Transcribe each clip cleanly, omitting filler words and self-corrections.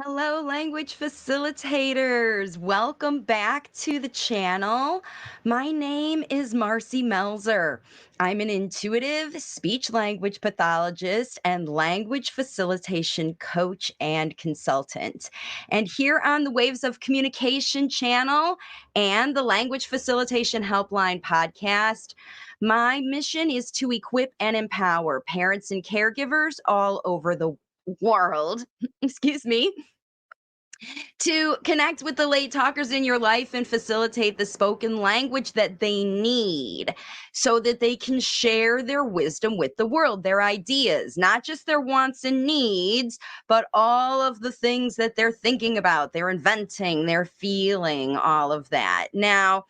Hello, language facilitators. Welcome back to the channel. My name is Marci Melzer. I'm an intuitive speech language pathologist and language facilitation coach and consultant. And here on the Waves of Communication channel and the Language Facilitation Helpline podcast, my mission is to equip and empower parents and caregivers all over the world, excuse me, to connect with the late talkers in your life and facilitate the spoken language that they need so that they can share their wisdom with the world, their ideas, not just their wants and needs, but all of the things that they're thinking about, they're inventing, they're feeling, all of that. Now,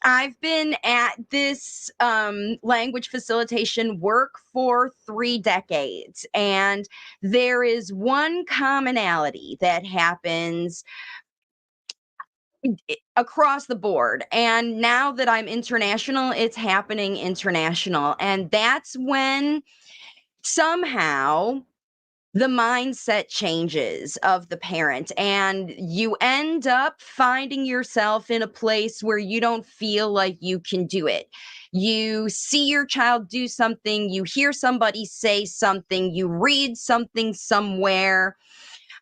I've been at this language facilitation work for 3 decades, and there is one commonality that happens across the board. And now that I'm international, it's happening international. And that's when somehow the mindset changes of the parent, and you end up finding yourself in a place where you don't feel like you can do it. You see your child do something, you hear somebody say something, you read something somewhere,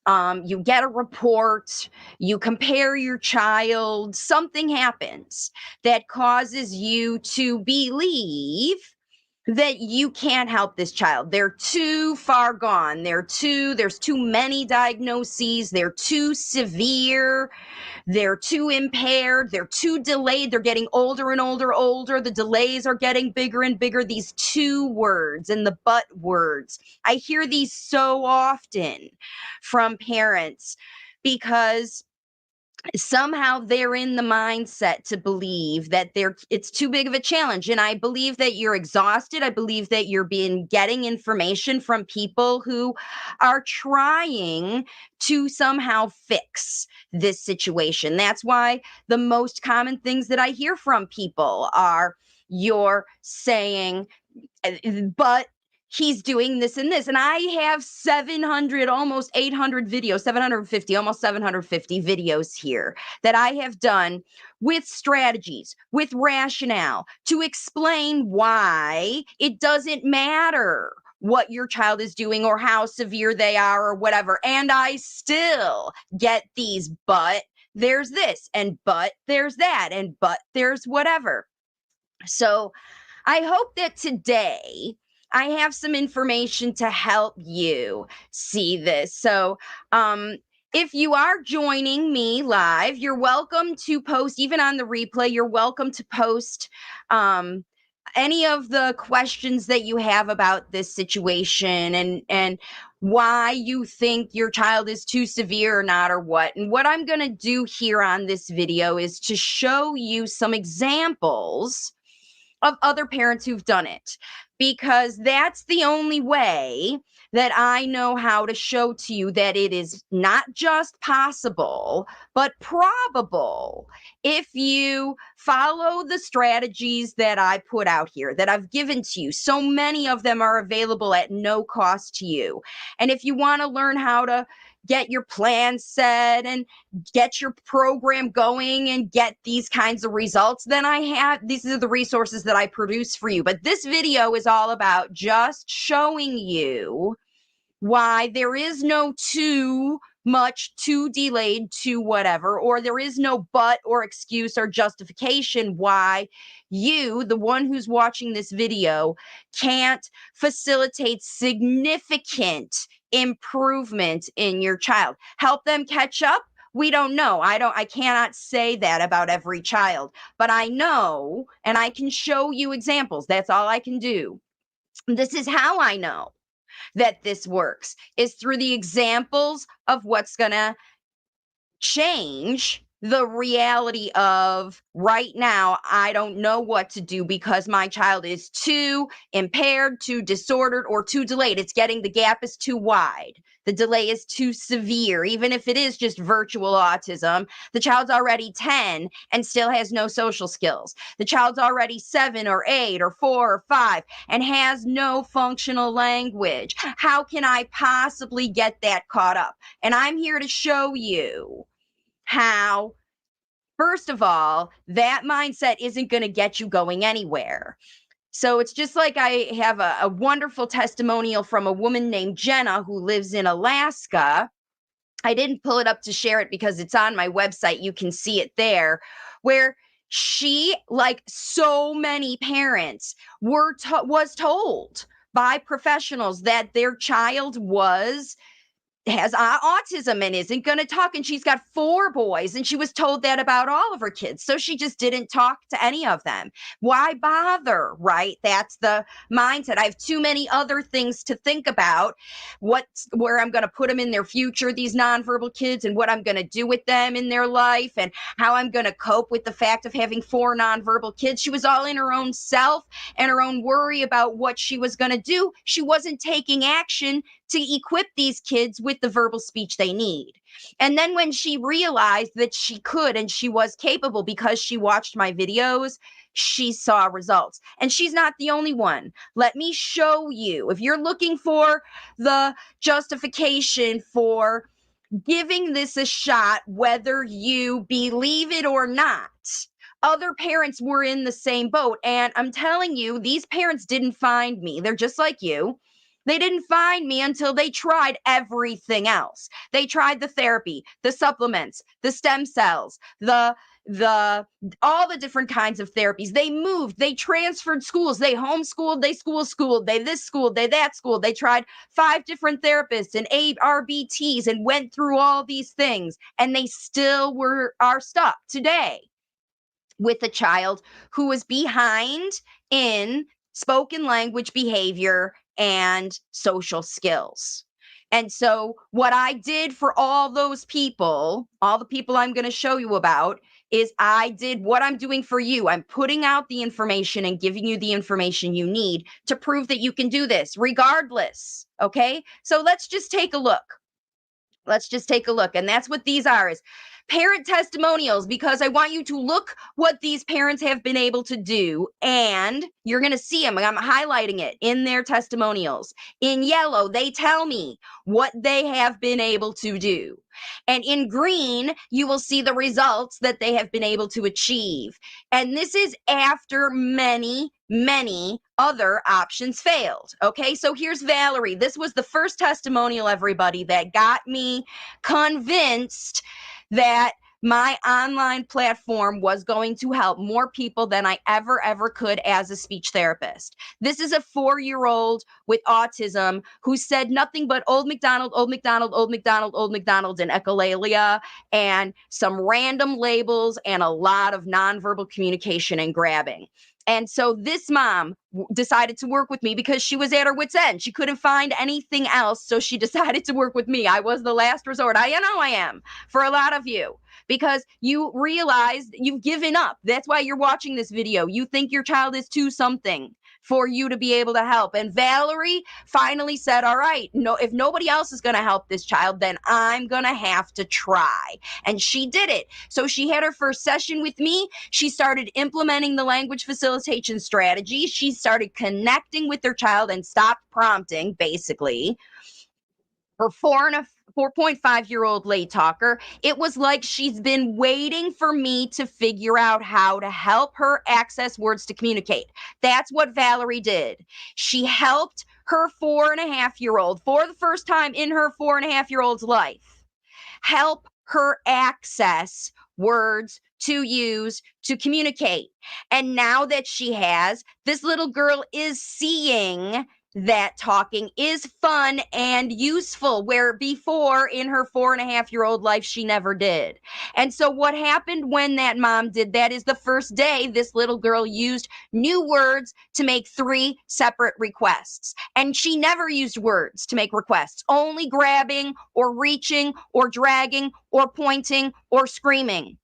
you get a report, you compare your child, something happens that causes you to believe that you can't help this child. They're too far gone. There's too many diagnoses. They're too severe. They're too impaired. They're too delayed. They're getting older and older. The delays are getting bigger and bigger. These two words and the but words. I hear these so often from parents because somehow they're in the mindset to believe that it's too big of a challenge. And I believe that you're exhausted. I believe that you're getting information from people who are trying to somehow fix this situation. That's why the most common things that I hear from people are, you're saying, but he's doing this and this. And I have 700, almost 800 videos, 750, almost 750 videos here that I have done with strategies, with rationale to explain why it doesn't matter what your child is doing or how severe they are or whatever. And I still get these, but there's this, and but there's that, and but there's whatever. So I hope that today I have some information to help you see this. So, if you are joining me live, you're welcome to post, even on the replay, you're welcome to post any of the questions that you have about this situation and why you think your child is too severe or not, or what. And what I'm going to do here on this video is to show you some examples of other parents who've done it, because that's the only way that I know how to show to you that it is not just possible, but probable if you follow the strategies that I put out here, that I've given to you. So many of them are available at no cost to you. And if you want to learn how to get your plan set and get your program going and get these kinds of results, then these are the resources that I produce for you. But this video is all about just showing you why there is no too much, too delayed, too whatever, or there is no but or excuse or justification why you, the one who's watching this video, can't facilitate significant improvement in your child. Help them catch up? We don't know. I cannot say that about every child, but I know, and I can show you examples. That's all I can do. This is how I know that this works, is through the examples of what's going to change the reality of right now, I don't know what to do because my child is too impaired, too disordered, or too delayed. It's getting, the gap is too wide. The delay is too severe. Even if it is just virtual autism, the child's already 10 and still has no social skills. The child's already 7 or 8 or 4 or 5 and has no functional language. How can I possibly get that caught up? And I'm here to show you how, first of all, that mindset isn't going to get you going anywhere. So it's just like I have a wonderful testimonial from a woman named Jenna who lives in Alaska. I didn't pull it up to share it because it's on my website. You can see it there, where she, like so many parents, was told by professionals that their child has autism and isn't going to talk. And she's got 4 boys, and she was told that about all of her kids. So she just didn't talk to any of them. Why bother, right? That's the mindset. I have too many other things to think about. Where I'm going to put them in their future, these nonverbal kids, and what I'm going to do with them in their life, and how I'm going to cope with the fact of having 4 nonverbal kids. She was all in her own self and her own worry about what she was going to do. She wasn't taking action to equip these kids with the verbal speech they need. And then when she realized that she could and she was capable because she watched my videos, she saw results. And she's not the only one. Let me show you. If you're looking for the justification for giving this a shot, whether you believe it or not, other parents were in the same boat. And I'm telling you, these parents didn't find me. They're just like you. They didn't find me until they tried everything else. They tried the therapy, the supplements, the stem cells, the all the different kinds of therapies. They moved, they transferred schools, they homeschooled, they schooled, they this school, they that school. They tried 5 different therapists and 8 RBTs and went through all these things, and they still are stuck today with a child who was behind in spoken language behavior and social skills. And so, what I did for all those people, all the people I'm going to show you about, is I did what I'm doing for you. I'm putting out the information and giving you the information you need to prove that you can do this regardless. Okay. So, let's just take a look. And that's what these are, is parent testimonials, because I want you to look what these parents have been able to do, and you're going to see them. I'm highlighting it in their testimonials. In yellow, they tell me what they have been able to do. And in green, you will see the results that they have been able to achieve. And this is after many, many other options failed. Okay, so here's Valerie. This was the first testimonial, everybody, that got me convinced that my online platform was going to help more people than I ever could as a speech therapist. This is a 4-year-old with autism who said nothing but old McDonald, old McDonald, old McDonald, old McDonald, and echolalia, and some random labels, and a lot of nonverbal communication and grabbing. And so this mom decided to work with me because she was at her wit's end. She couldn't find anything else, so she decided to work with me. I was the last resort. I know I am for a lot of you, because you realize you've given up. That's why you're watching this video. You think your child is too something for you to be able to help. And Valerie finally said, all right, no, if nobody else is going to help this child, then I'm going to have to try. And she did it. So she had her first session with me. She started implementing the language facilitation strategy. She started connecting with their child and stopped prompting, basically. Her 4.5-year-old late talker, it was like she's been waiting for me to figure out how to help her access words to communicate. That's what Valerie did. She helped her 4.5-year-old for the first time in her 4.5-year-old's life, help her access words to use to communicate. And now that she has, this little girl is seeing that talking is fun and useful, where before in her 4.5-year-old life, she never did. And so what happened when that mom did that is the first day this little girl used new words to make 3 separate requests. And she never used words to make requests, only grabbing or reaching or dragging or pointing or screaming.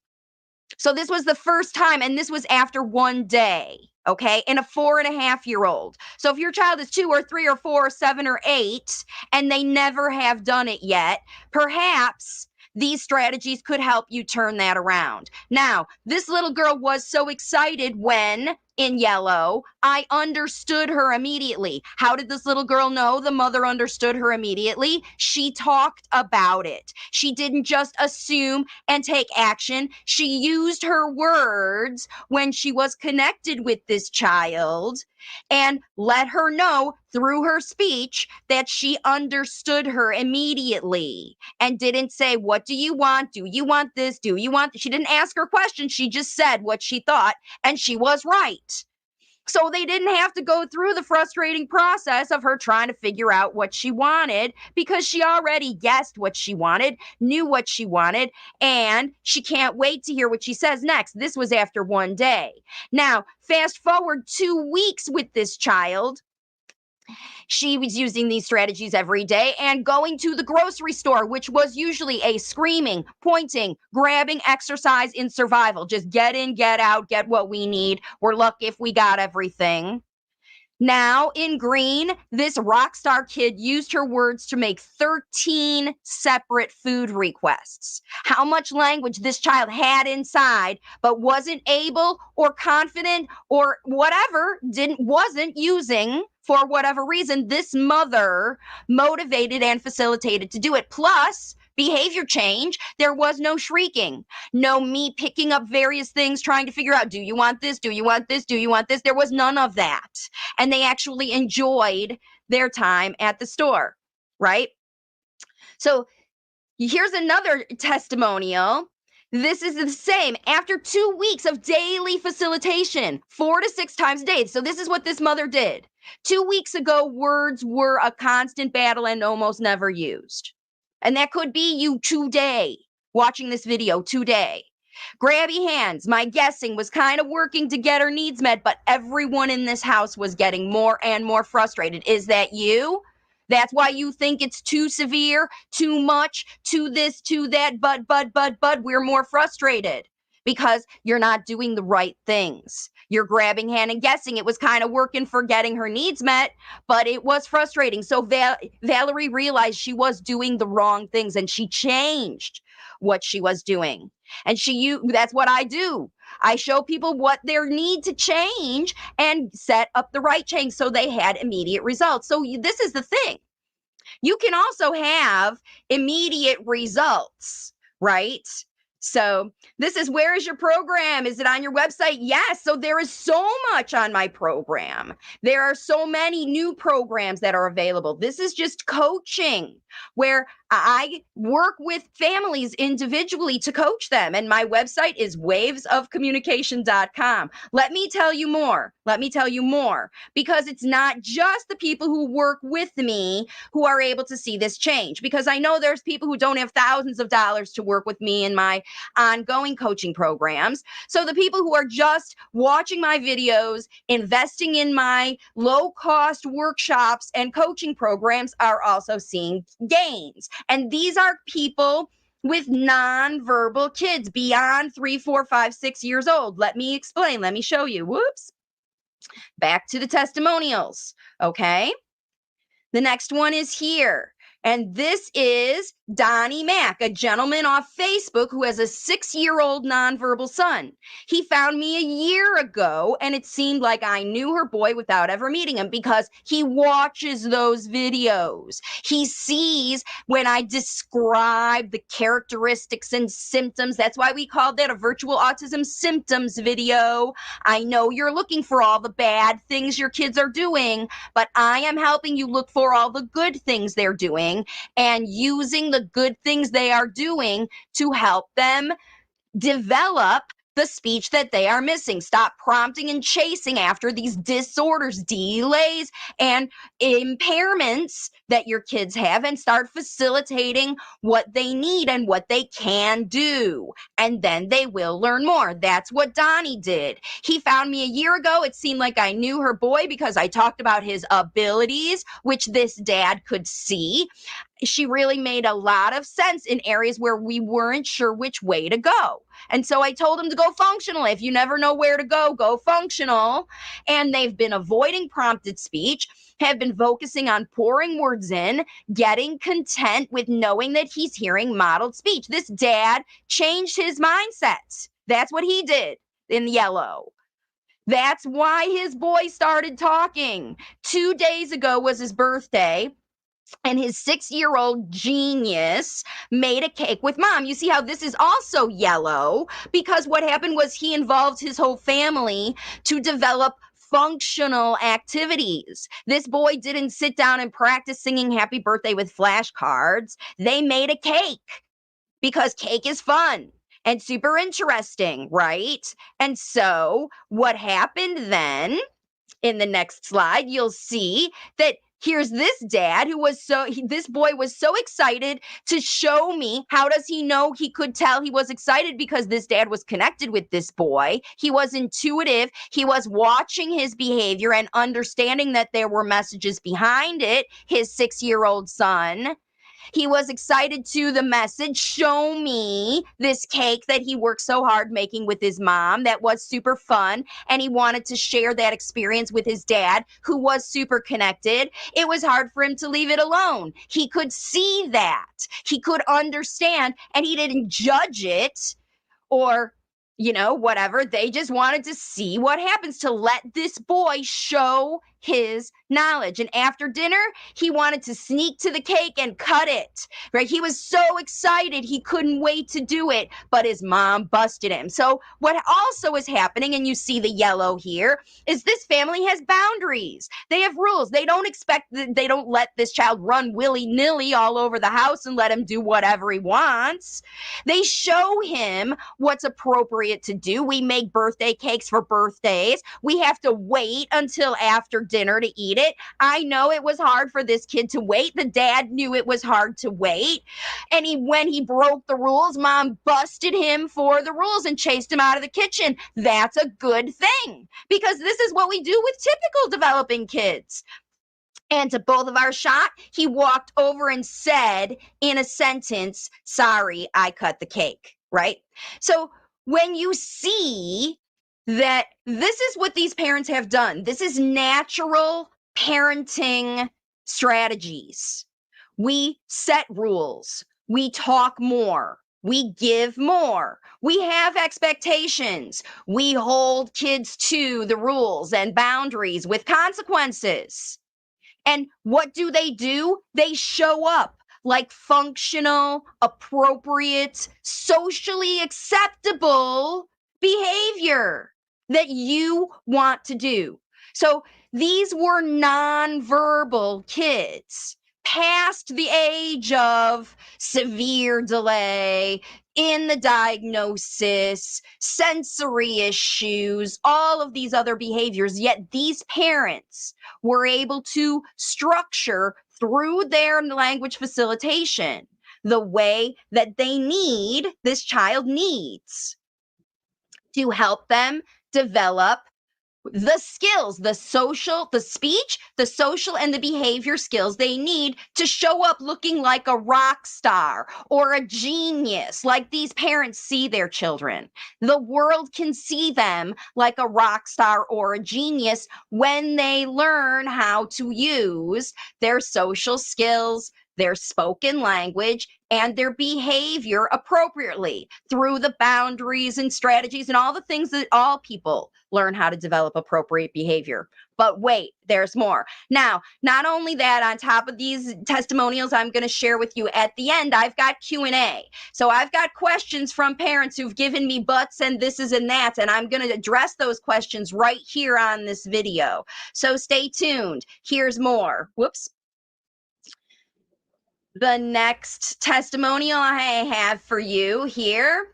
So this was the first time, and this was after 1 day, okay, in a 4.5-year-old. So if your child is 2 or 3 or 4 or 7 or 8, and they never have done it yet, perhaps these strategies could help you turn that around. Now, this little girl was so excited when, in yellow, I understood her immediately. How did this little girl know the mother understood her immediately? She talked about it. She didn't just assume and take action. She used her words when she was connected with this child and let her know through her speech that she understood her immediately and didn't say, what do you want? Do you want this? Do you want this? She didn't ask her questions. She just said what she thought, and she was right. So they didn't have to go through the frustrating process of her trying to figure out what she wanted, because she already guessed what she wanted, knew what she wanted, and she can't wait to hear what she says next. This was after 1 day. Now, fast forward 2 weeks with this child. She was using these strategies every day and going to the grocery store, which was usually a screaming, pointing, grabbing exercise in survival. Just get in, get out, get what we need. We're lucky if we got everything. Now, in green, this rock star kid used her words to make 13 separate food requests. How much language this child had inside, but wasn't able or confident or whatever, wasn't using for whatever reason, this mother motivated and facilitated to do it. Plus, behavior change. There was no shrieking, no me picking up various things, trying to figure out, do you want this? Do you want this? Do you want this? There was none of that. And they actually enjoyed their time at the store, right? So here's another testimonial. This is the same. After 2 weeks of daily facilitation, 4 to 6 times a day. So this is what this mother did. 2 weeks ago, words were a constant battle and almost never used. And that could be you today, watching this video today. Grabby hands, my guessing, was kind of working to get her needs met, but everyone in this house was getting more and more frustrated. Is that you? That's why you think it's too severe, too much, too this, too that, but, we're more frustrated because you're not doing the right things. You're grabbing hand and guessing. It was kind of working for getting her needs met, but it was frustrating. So Valerie realized she was doing the wrong things, and she changed what she was doing. And that's what I do. I show people what they need to change and set up the right change so they had immediate results. So this is the thing. You can also have immediate results, right? So this is, where is your program? Is it on your website? Yes. So there is so much on my program. There are so many new programs that are available. This is just coaching, where I work with families individually to coach them. And my website is wavesofcommunication.com. Let me tell you more. Because it's not just the people who work with me who are able to see this change. Because I know there's people who don't have thousands of dollars to work with me in my ongoing coaching programs. So the people who are just watching my videos, investing in my low-cost workshops and coaching programs, are also seeing gains. And these are people with nonverbal kids beyond 3, 4, 5, 6 years old. Let me explain. Let me show you. Whoops. Back to the testimonials. Okay. The next one is here. And this is Donnie Mack, a gentleman off Facebook who has a 6-year-old nonverbal son. He found me a year ago, and it seemed like I knew her boy without ever meeting him, because he watches those videos. He sees when I describe the characteristics and symptoms. That's why we called that a virtual autism symptoms video. I know you're looking for all the bad things your kids are doing, but I am helping you look for all the good things they're doing and using the good things they are doing to help them develop the speech that they are missing. Stop prompting and chasing after these disorders, delays, and impairments that your kids have, and start facilitating what they need and what they can do. And then they will learn more. That's what Donnie did. He found me a year ago. It seemed like I knew her boy because I talked about his abilities, which this dad could see. she really made a lot of sense in areas where we weren't sure which way to go. And so I told him to go functional. If you never know where to go functional. And they've been avoiding prompted speech, have been focusing on pouring words in, getting content with knowing that he's hearing modeled speech. This dad changed his mindset. That's what he did in yellow. That's why his boy started talking. 2 days ago was his birthday. And his 6-year-old genius made a cake with mom. You see how this is also yellow, because what happened was he involved his whole family to develop functional activities. This boy didn't sit down and practice singing happy birthday with flashcards. They made a cake because cake is fun and super interesting, right? And so what happened then, in the next slide, you'll see that here's this dad who was this boy was so excited to show me. How does he know? He could tell he was excited because this dad was connected with this boy. He was intuitive. He was watching his behavior and understanding that there were messages behind it. His 6-year-old son. He was excited to the message, show me this cake that he worked so hard making with his mom that was super fun. And he wanted to share that experience with his dad, who was super connected. It was hard for him to leave it alone. He could see that. He could understand, and he didn't judge it or whatever. They just wanted to see what happens, to let this boy show his knowledge. And after dinner, he wanted to sneak to the cake and cut it, right? He was so excited. He couldn't wait to do it, but his mom busted him. So what also is happening, and you see the yellow here, is this family has boundaries. They have rules. They don't let this child run willy-nilly all over the house and let him do whatever he wants. They show him what's appropriate to do. We make birthday cakes for birthdays. We have to wait until after dinner to eat it. I know it was hard for this kid to wait. The dad knew it was hard to wait. And when he broke the rules, mom busted him for the rules and chased him out of the kitchen. That's a good thing, because this is what we do with typical developing kids. And to both of our shock, he walked over and said in a sentence, "Sorry, I cut the cake," right? So when you see that this is what these parents have done, this is natural parenting strategies. We set rules. We talk more. We give more. We have expectations. We hold kids to the rules and boundaries with consequences. And what do? They show up like functional, appropriate, socially acceptable behavior that you want to do. So these were nonverbal kids past the age of severe delay in the diagnosis, sensory issues, all of these other behaviors. Yet these parents were able to structure through their language facilitation the way that this child needs to help them develop the skills, the speech, the social, and the behavior skills they need to show up looking like a rock star or a genius, like these parents see their children. The world can see them like a rock star or a genius when they learn how to use their social skills, their spoken language, and their behavior appropriately through the boundaries and strategies and all the things that all people learn how to develop appropriate behavior. But wait, there's more. Now, not only that, on top of these testimonials I'm going to share with you at the end, I've got Q&A. So I've got questions from parents who've given me buts and thises and that's, and I'm going to address those questions right here on this video. So stay tuned. Here's more. Whoops. The next testimonial I have for you here.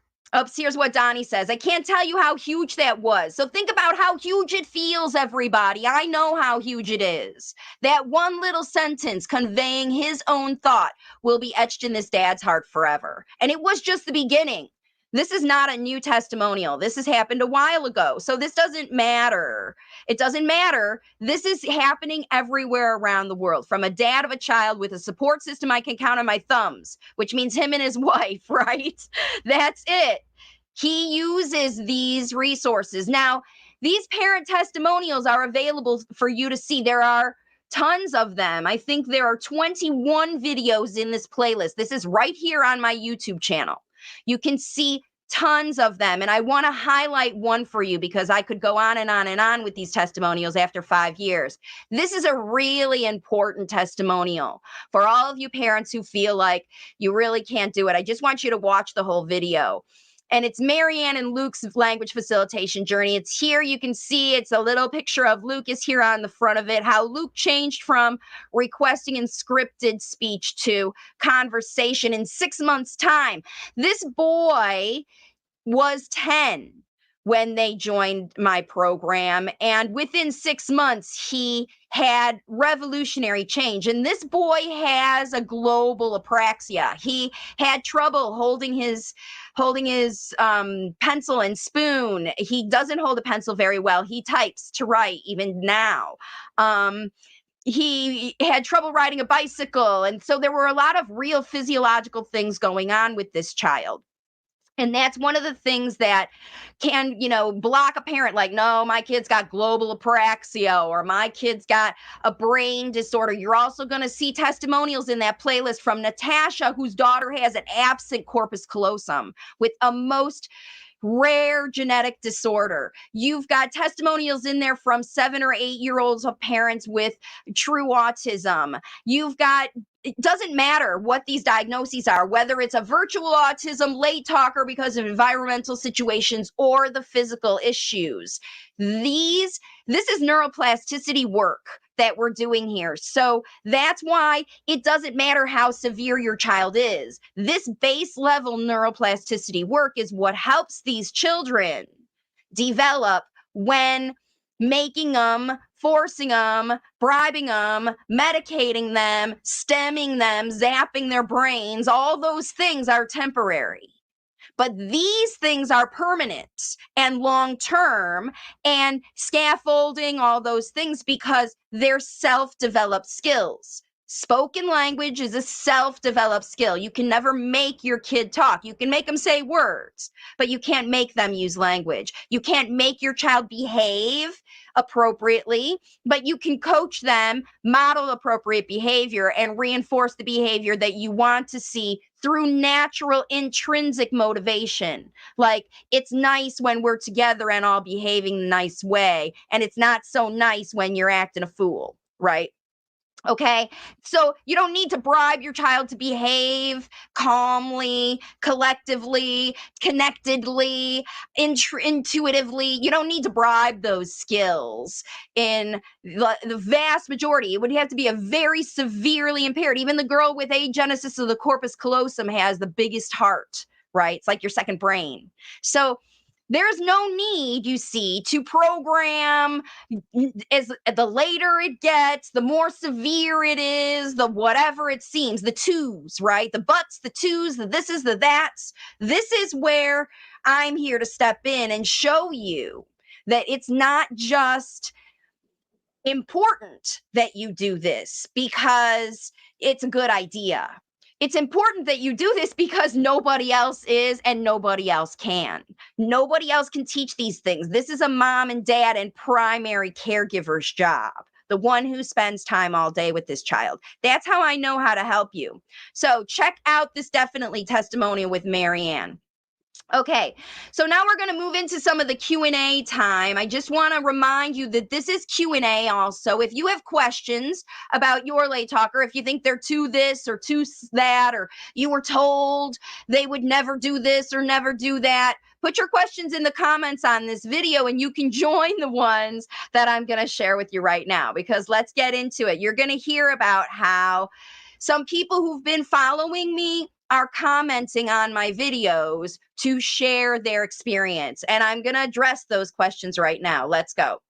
Here's what Donnie says. "I can't tell you how huge that was." So think about how huge it feels, everybody. I know how huge it is. That one little sentence conveying his own thought will be etched in this dad's heart forever. And it was just the beginning. This is not a new testimonial. This has happened a while ago. So this doesn't matter. It doesn't matter. This is happening everywhere around the world. From a dad of a child with a support system I can count on my thumbs, which means him and his wife, right? That's it. He uses these resources. Now, these parent testimonials are available for you to see. There are tons of them. I think there are 21 videos in this playlist. This is right here on my YouTube channel. You can see tons of them. And I want to highlight one for you because I could go on and on and on with these testimonials after 5 years. This is a really important testimonial for all of you parents who feel like you really can't do it. I just want you to watch the whole video. And it's Marianne and Luke's language facilitation journey. It's here. You can see it's a little picture of Luke is here on the front of it, how Luke changed from requesting and scripted speech to conversation in 6 months' time. This boy was 10 when they joined my program. And within 6 months, he had revolutionary change. And this boy has a global apraxia. He had trouble holding his pencil and spoon. He doesn't hold a pencil very well. He types to write even now. He had trouble riding a bicycle. And so there were a lot of real physiological things going on with this child. And that's one of the things that can, block a parent like, no, my kid's got global apraxia or my kid's got a brain disorder. You're also going to see testimonials in that playlist from Natasha, whose daughter has an absent corpus callosum with a most rare genetic disorder. You've got testimonials in there from 7 or 8 year olds of parents with true autism. It doesn't matter what these diagnoses are, whether it's a virtual autism, late talker because of environmental situations, or the physical issues. This is neuroplasticity work that we're doing here. So that's why it doesn't matter how severe your child is. This base level neuroplasticity work is what helps these children develop when making them, forcing them, bribing them, medicating them, stemming them, zapping their brains. All those things are temporary. But these things are permanent and long-term, and scaffolding, all those things, because they're self-developed skills. Spoken language is a self-developed skill. You can never make your kid talk. You can make them say words, but you can't make them use language. You can't make your child behave appropriately, but you can coach them, model appropriate behavior, and reinforce the behavior that you want to see through natural intrinsic motivation. Like, it's nice when we're together and all behaving a nice way, and it's not so nice when you're acting a fool, right? Okay, so you don't need to bribe your child to behave calmly, collectively, connectedly, intuitively. You don't need to bribe those skills in the vast majority. It would have to be a very severely impaired. Even the girl with agenesis of the corpus callosum has the biggest heart, right? It's like your second brain. So there's no need, you see, to program. As the later it gets, the more severe it is, the whatever it seems, the twos, right? The buts, the twos, the thises, the that's. This is where I'm here to step in and show you that it's not just important that you do this because it's a good idea. It's important that you do this because nobody else is and nobody else can. Nobody else can teach these things. This is a mom and dad and primary caregiver's job, the one who spends time all day with this child. That's how I know how to help you. So check out this definitely testimonial with Marianne. Okay, so now we're going to move into some of the Q&A time. I just want to remind you that this is Q&A also. If you have questions about your late talker, if you think they're too this or too that, or you were told they would never do this or never do that, put your questions in the comments on this video and you can join the ones that I'm going to share with you right now, because let's get into it. You're going to hear about how some people who've been following me are commenting on my videos to share their experience. And I'm going to address those questions right now. Let's go.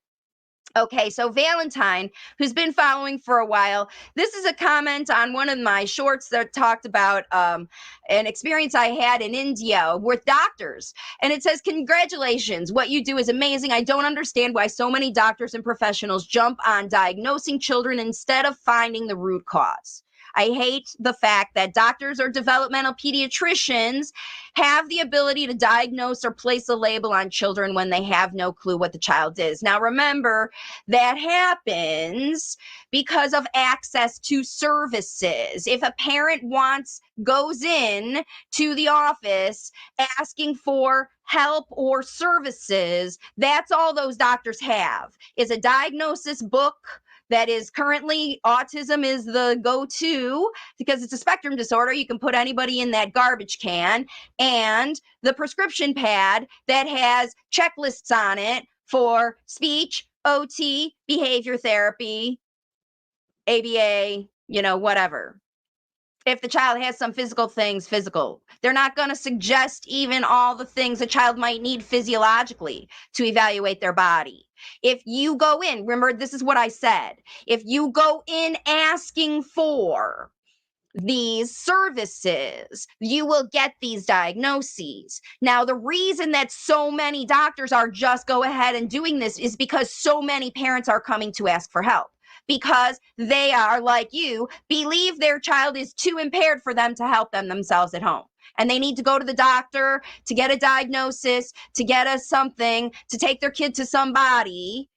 Okay, so Valentine, who's been following for a while, this is a comment on one of my shorts that talked about an experience I had in India with doctors. And it says, "Congratulations, what you do is amazing. I don't understand why so many doctors and professionals jump on diagnosing children instead of finding the root cause. I hate the fact that doctors or developmental pediatricians have the ability to diagnose or place a label on children when they have no clue what the child is." Now, remember, that happens because of access to services. If a parent goes in to the office asking for help or services, that's all those doctors have is a diagnosis book that is currently autism is the go-to because it's a spectrum disorder. You can put anybody in that garbage can, and the prescription pad that has checklists on it for speech, OT, behavior therapy, ABA, whatever. If the child has some physical things, physical, they're not going to suggest even all the things a child might need physiologically to evaluate their body. If you go in, remember, this is what I said. If you go in asking for these services, you will get these diagnoses. Now, the reason that so many doctors are just go ahead and doing this is because so many parents are coming to ask for help because they are, like you, believe their child is too impaired for them to help them themselves at home. And they need to go to the doctor to get a diagnosis, to get us something, to take their kid to somebody,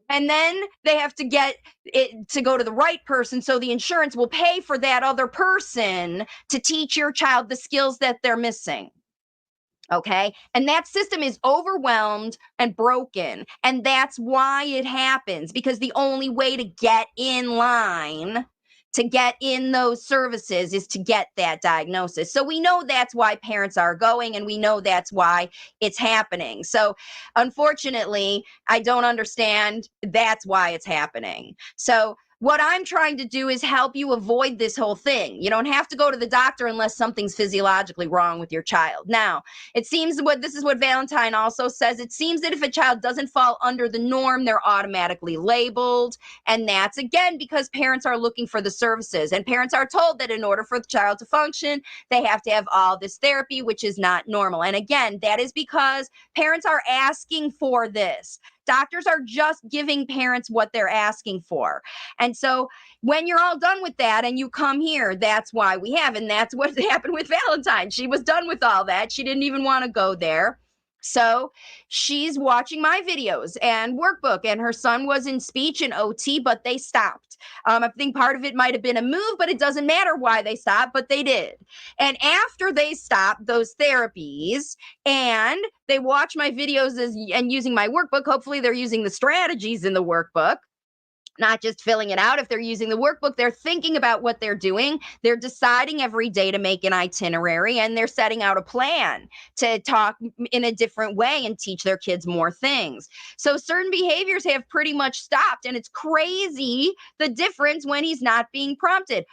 and then they have to get it to go to the right person, so the insurance will pay for that other person to teach your child the skills that they're missing. Okay, and that system is overwhelmed and broken, and that's why it happens, because the only way to get in line to get in those services is to get that diagnosis. So we know that's why parents are going, and we know that's why it's happening. So unfortunately, I don't understand that's why it's happening. So what I'm trying to do is help you avoid this whole thing. You don't have to go to the doctor unless something's physiologically wrong with your child. Now, it seems this is what Valentine also says. It seems that if a child doesn't fall under the norm, they're automatically labeled. And that's again because parents are looking for the services, and parents are told that in order for the child to function, they have to have all this therapy, which is not normal. And again, that is because parents are asking for this. Doctors are just giving parents what they're asking for. And so when you're all done with that and you come here, that's why we have. And that's what happened with Valentine. She was done with all that. She didn't even want to go there. So she's watching my videos and workbook, and her son was in speech and OT, but they stopped. I think part of it might have been a move, but it doesn't matter why they stopped, but they did. And after they stopped those therapies and they watch my videos and using my workbook, hopefully they're using the strategies in the workbook, not just filling it out. If they're using the workbook, they're thinking about what they're doing. They're deciding every day to make an itinerary, and they're setting out a plan to talk in a different way and teach their kids more things. So certain behaviors have pretty much stopped, and it's crazy the difference when he's not being prompted.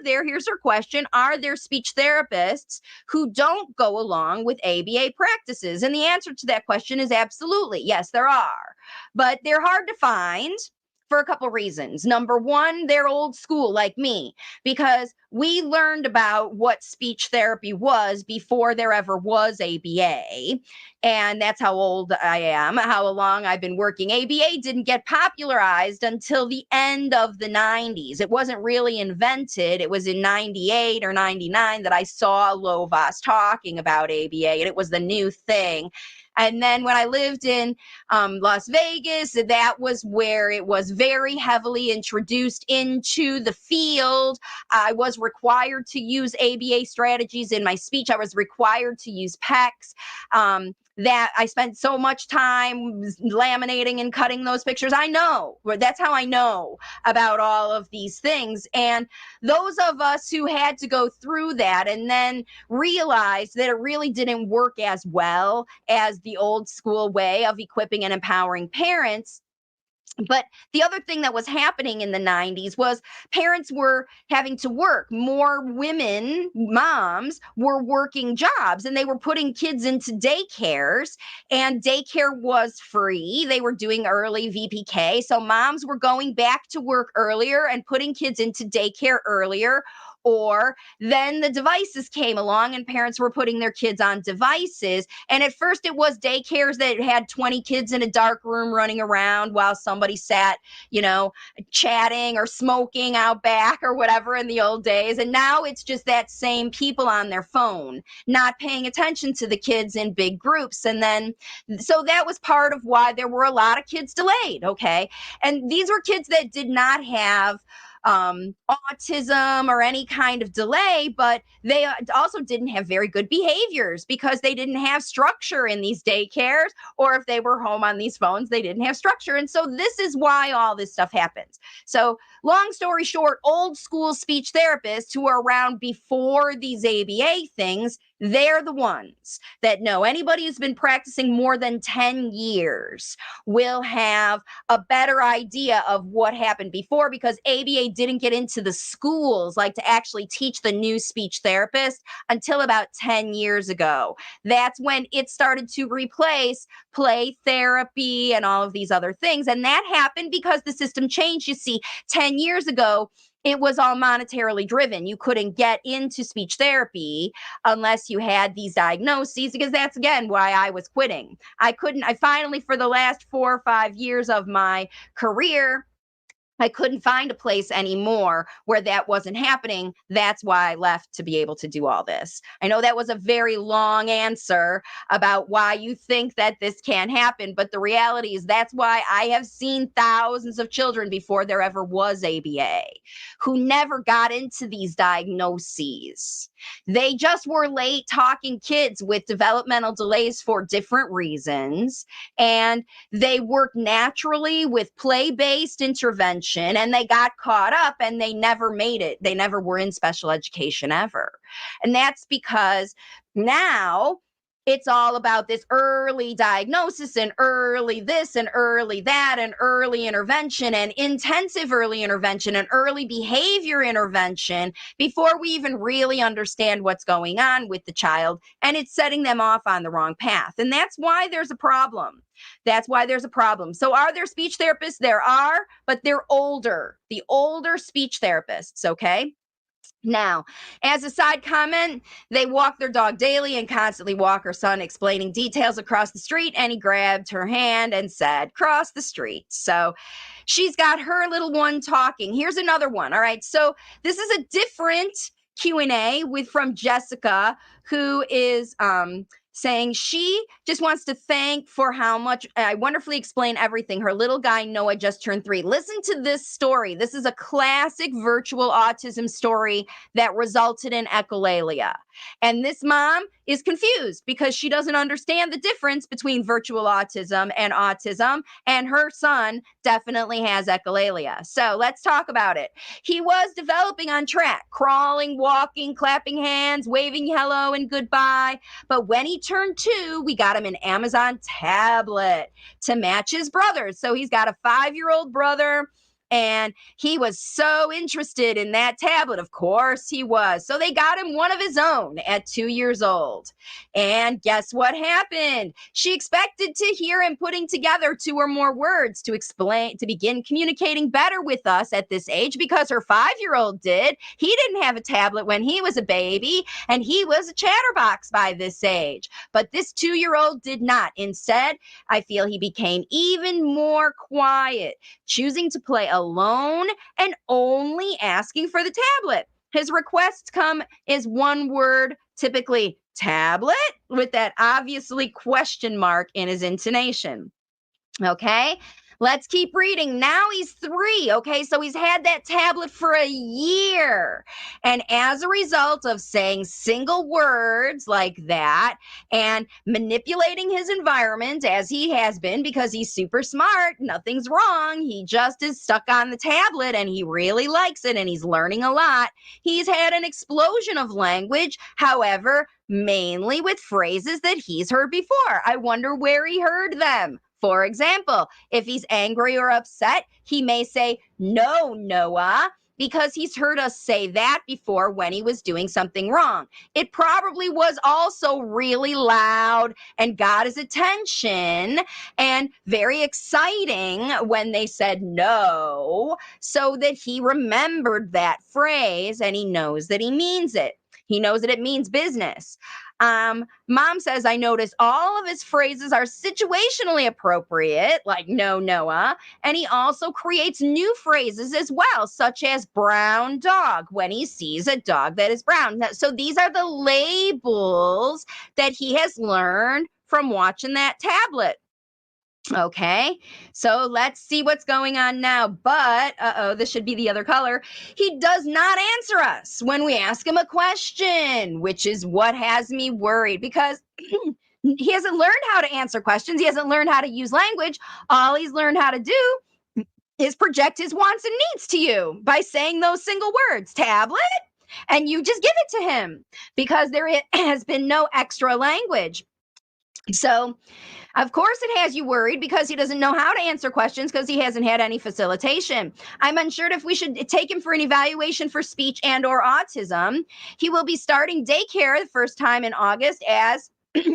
Here's her question, are there speech therapists who don't go along with ABA practices? And the answer to that question is absolutely. Yes, there are. But they're hard to find for a couple reasons. Number one, they're old school like me, because we learned about what speech therapy was before there ever was ABA. And that's how old I am, how long I've been working. ABA didn't get popularized until the end of the 90s. It wasn't really invented. It was in 98 or 99 that I saw Lovas talking about ABA, and it was the new thing. And then when I lived in Las Vegas, that was where it was very heavily introduced into the field. I was required to use ABA strategies in my speech. I was required to use PECs. That I spent so much time laminating and cutting those pictures. I know, that's how I know about all of these things. And those of us who had to go through that and then realized that it really didn't work as well as the old school way of equipping and empowering parents, But the other thing that was happening in the 90s was parents were having to work. More women, moms, were working jobs and they were putting kids into daycares, and daycare was free. They were doing early VPK. So moms were going back to work earlier and putting kids into daycare earlier. Or then the devices came along and parents were putting their kids on devices. And at first it was daycares that had 20 kids in a dark room running around while somebody sat, chatting or smoking out back or whatever in the old days. And now it's just that same people on their phone, not paying attention to the kids in big groups. And then, so that was part of why there were a lot of kids delayed. Okay. And these were kids that did not have autism or any kind of delay, but they also didn't have very good behaviors because they didn't have structure in these daycares, or if they were home on these phones, they didn't have structure. And so this is why all this stuff happens. So long story short, old school speech therapists who are around before these ABA things, they're the ones that know. Anybody who's been practicing more than 10 years will have a better idea of what happened before, because ABA didn't get into the schools like to actually teach the new speech therapist until about 10 years ago. That's when it started to replace play therapy and all of these other things. And that happened because the system changed. You see, 10 years ago, it was all monetarily driven. You couldn't get into speech therapy unless you had these diagnoses, because that's, again, why I was quitting. I finally, for the last 4 or 5 years of my career, I couldn't find a place anymore where that wasn't happening. That's why I left, to be able to do all this. I know that was a very long answer about why you think that this can't happen, but the reality is that's why I have seen thousands of children before there ever was ABA who never got into these diagnoses. They just were late talking kids with developmental delays for different reasons, and they worked naturally with play-based intervention, and they got caught up and they never made it. They never were in special education ever. And that's because now it's all about this early diagnosis and early this and early that and early intervention and intensive early intervention and early behavior intervention before we even really understand what's going on with the child. And it's setting them off on the wrong path. And that's why there's a problem. That's why there's a problem. So are there speech therapists? There are, but they're older, the older speech therapists, okay? Now, as a side comment, they walk their dog daily and constantly walk her son, explaining details across the street. And he grabbed her hand and said, "Cross the street." So she's got her little one talking. Here's another one. All right. So this is a different Q&A from Jessica, who is saying she just wants to thank for how much I wonderfully explain everything. Her little guy, Noah, just turned 3. Listen to this story. This is a classic virtual autism story that resulted in echolalia. And this mom is confused because she doesn't understand the difference between virtual autism, and her son definitely has echolalia. So let's talk about it. He was developing on track, crawling, walking, clapping hands, waving hello and goodbye. But when he turned 2, we got him an Amazon tablet to match his brothers. So he's got a 5-year-old brother, and he was so interested in that tablet. Of course he was. So they got him one of his own at 2 years old. And guess what happened? She expected to hear him putting together 2 or more words to begin communicating better with us at this age, because her 5-year-old did. He didn't have a tablet when he was a baby, and he was a chatterbox by this age. But this 2-year-old did not. Instead, I feel he became even more quiet, choosing to play alone and only asking for the tablet. His requests come as one word, typically tablet, with that obviously question mark in his intonation. Okay, let's keep reading. Now he's 3. Okay, so he's had that tablet for a year. And as a result of saying single words like that and manipulating his environment as he has been, because he's super smart, nothing's wrong. He just is stuck on the tablet and he really likes it and he's learning a lot. He's had an explosion of language, however, mainly with phrases that he's heard before. I wonder where he heard them. For example, if he's angry or upset, he may say, "No, Noah," because he's heard us say that before when he was doing something wrong. It probably was also really loud and got his attention and very exciting when they said no, so that he remembered that phrase and he knows that he means it. He knows that it means business. Mom says, I notice all of his phrases are situationally appropriate, like "No, Noah." And he also creates new phrases as well, such as "brown dog" when he sees a dog that is brown. So these are the labels that he has learned from watching that tablet. Okay, so let's see what's going on now. But, this should be the other color. He does not answer us when we ask him a question, which is what has me worried, because he hasn't learned how to answer questions. He hasn't learned how to use language. All he's learned how to do is project his wants and needs to you by saying those single words, "tablet," and you just give it to him because there has been no extra language. So, of course, it has you worried because he doesn't know how to answer questions because he hasn't had any facilitation. I'm unsure if we should take him for an evaluation for speech and or autism. He will be starting daycare the first time in August, as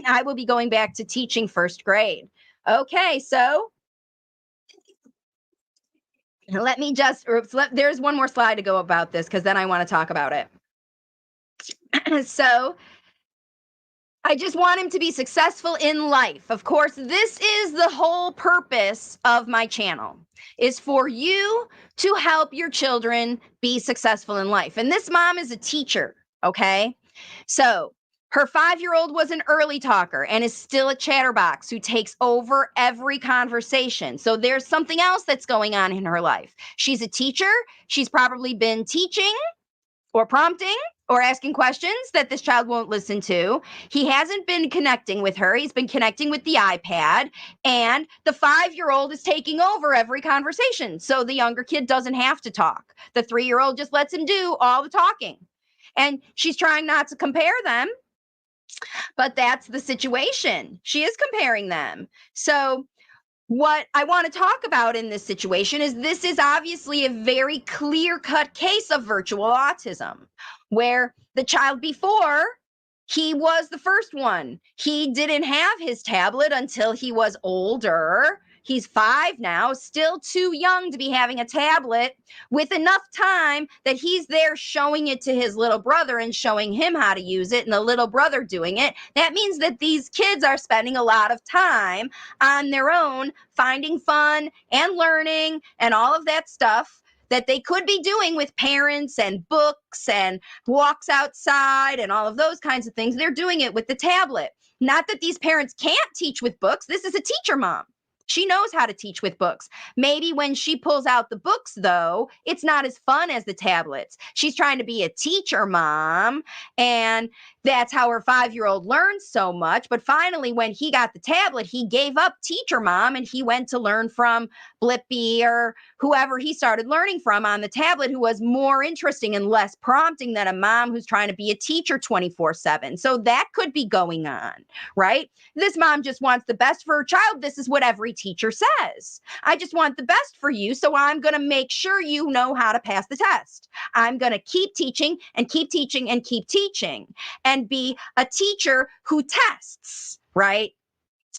I will be going back to teaching first grade. Okay, so let me just, there's one more slide to go about this because then I want to talk about it. So I just want him to be successful in life. Of course, this is the whole purpose of my channel, is for you to help your children be successful in life. And this mom is a teacher, okay? So her 5-year-old was an early talker and is still a chatterbox who takes over every conversation. So there's something else that's going on in her life. She's a teacher. She's probably been teaching or prompting or asking questions that this child won't listen to. He hasn't been connecting with her. He's been connecting with the iPad, and the 5-year-old is taking over every conversation. So the younger kid doesn't have to talk. The 3-year-old just lets him do all the talking. And she's trying not to compare them, but that's the situation. She is comparing them. So what I want to talk about in this situation is this is obviously a very clear-cut case of virtual autism, where the child before, he was the first one. He didn't have his tablet until he was older. He's 5 now, still too young to be having a tablet, with enough time that he's there showing it to his little brother and showing him how to use it, and the little brother doing it. That means that these kids are spending a lot of time on their own, finding fun and learning and all of that stuff that they could be doing with parents and books and walks outside and all of those kinds of things. They're doing it with the tablet. Not that these parents can't teach with books. This is a teacher mom. She knows how to teach with books. Maybe when she pulls out the books, though, it's not as fun as the tablets. She's trying to be a teacher mom, and that's how her 5-year-old learns so much. But finally, when he got the tablet, he gave up teacher mom and he went to learn from Blippi or whoever he started learning from on the tablet, who was more interesting and less prompting than a mom who's trying to be a teacher 24/7. So that could be going on, right? This mom just wants the best for her child. This is what every teacher says. I just want the best for you, so I'm going to make sure you know how to pass the test. I'm going to keep teaching and keep teaching and keep teaching and be a teacher who tests, right?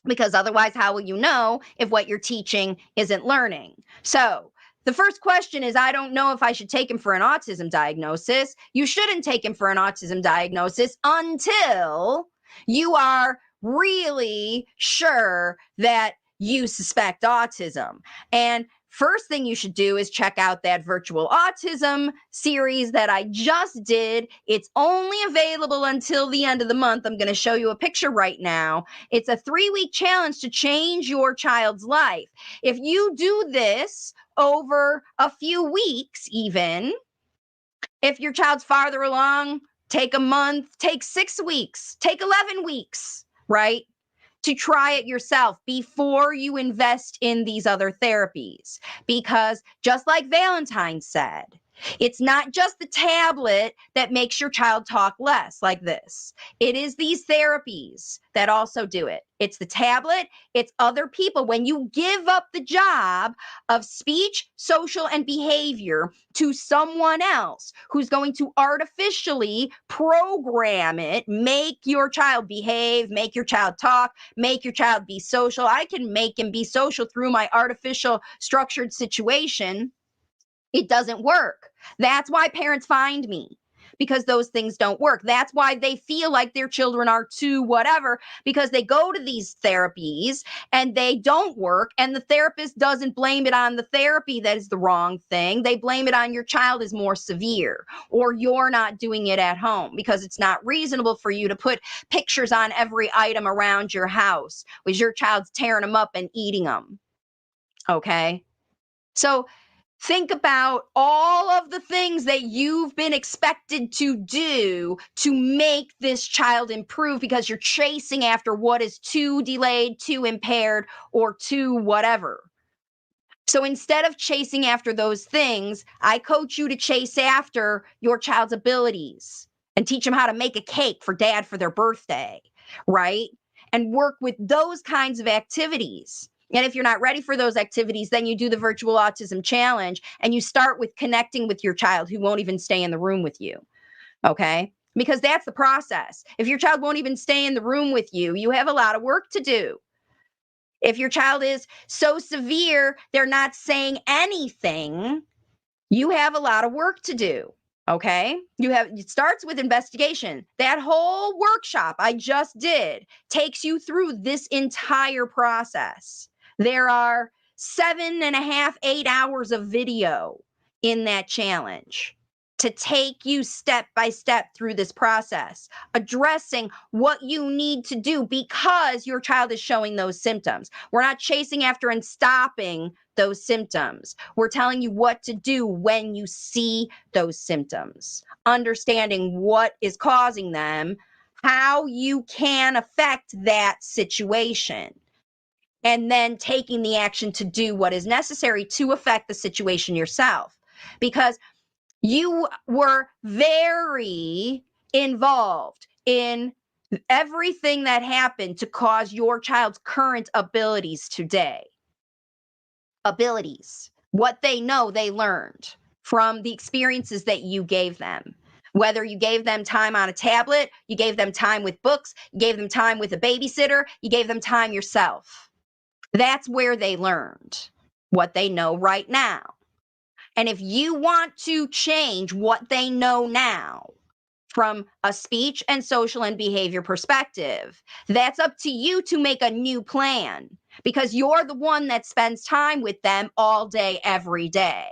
Because otherwise, how will you know if what you're teaching isn't learning? So the first question is, I don't know if I should take him for an autism diagnosis. You shouldn't take him for an autism diagnosis until you are really sure that you suspect autism. And first thing you should do is check out that virtual autism series that I just did. It's only available until the end of the month. I'm going to show you a picture right now. It's a 3-week challenge to change your child's life. If you do this over a few weeks, even if your child's farther along, take a month, take 6 weeks, take 11 weeks, right? To try it yourself before you invest in these other therapies. Because just like Valentine said, It's not just the tablet that makes your child talk less like this. It is these therapies that also do it. It's the tablet, it's other people. When you give up the job of speech, social, and behavior to someone else who's going to artificially program it, make your child behave, make your child talk, make your child be social. I can make him be social through my artificial structured situation. It doesn't work. That's why parents find me, because those things don't work. That's why they feel like their children are too whatever, because they go to these therapies and they don't work. And the therapist doesn't blame it on the therapy that is the wrong thing. They blame it on your child is more severe, or you're not doing it at home, because it's not reasonable for you to put pictures on every item around your house because your child's tearing them up and eating them. Okay. So think about all of the things that you've been expected to do to make this child improve, because you're chasing after what is too delayed, too impaired, or too whatever. So instead of chasing after those things, I coach you to chase after your child's abilities and teach them how to make a cake for dad for their birthday, right? And work with those kinds of activities. And if you're not ready for those activities, then you do the virtual autism challenge and you start with connecting with your child who won't even stay in the room with you. Okay? Because that's the process. If your child won't even stay in the room with you, you have a lot of work to do. If your child is so severe, they're not saying anything, you have a lot of work to do. Okay. It starts with investigation. That whole workshop I just did takes you through this entire process. There are 7.5, 8 hours of video in that challenge to take you step by step through this process, addressing what you need to do because your child is showing those symptoms. We're not chasing after and stopping those symptoms. We're telling you what to do when you see those symptoms, understanding what is causing them, how you can affect that situation, and then taking the action to do what is necessary to affect the situation yourself. Because you were very involved in everything that happened to cause your child's current abilities today. Abilities, what they know they learned from the experiences that you gave them. Whether you gave them time on a tablet, you gave them time with books, you gave them time with a babysitter, you gave them time yourself. That's where they learned what they know right now. And if you want to change what they know now from a speech and social and behavior perspective, that's up to you to make a new plan, because you're the one that spends time with them all day, every day.